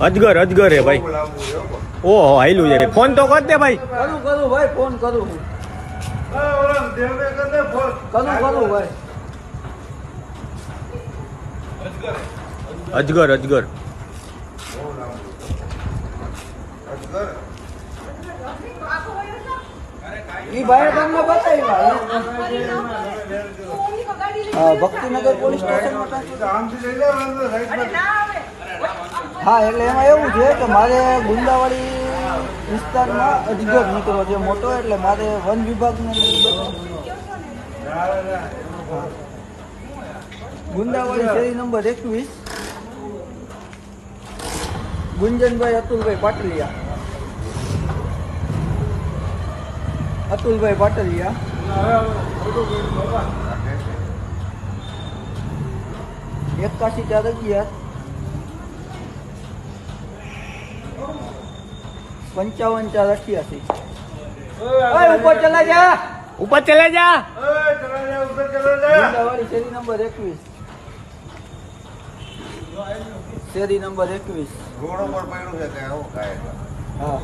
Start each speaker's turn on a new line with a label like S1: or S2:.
S1: અજગર અજગર હે ભાઈ. ઓહો હાઈલું છે. ફોન તો કર દે ભાઈ.
S2: કરું ભાઈ ફોન કરું ભાઈ.
S1: અજગર અજગર
S2: ઈ ભાઈ તમને બતાવ્યા ભક્તિનગર પોલીસ સ્ટેશન હા એટલે એમાં એવું છે કે મારે ગુંદાવાડી વિસ્તારમાં અજગર નીકળ્યો છે મોટો એટલે મારે વન વિભાગને ગુંદાવાડી શેરી નંબર 21 ગુંજનભાઈ અતુલભાઈ પાટલિયા અતુલભાઈ પાટલિયા 81 411 55 488 ऊपर चला जा
S1: ઉપર ચલે જા.
S2: ગુંદાવાડી શેરી નંબર 21 શેરી નંબર 21
S3: રોડ ઉપર પડ્યું છે કે આવું કાય
S2: હા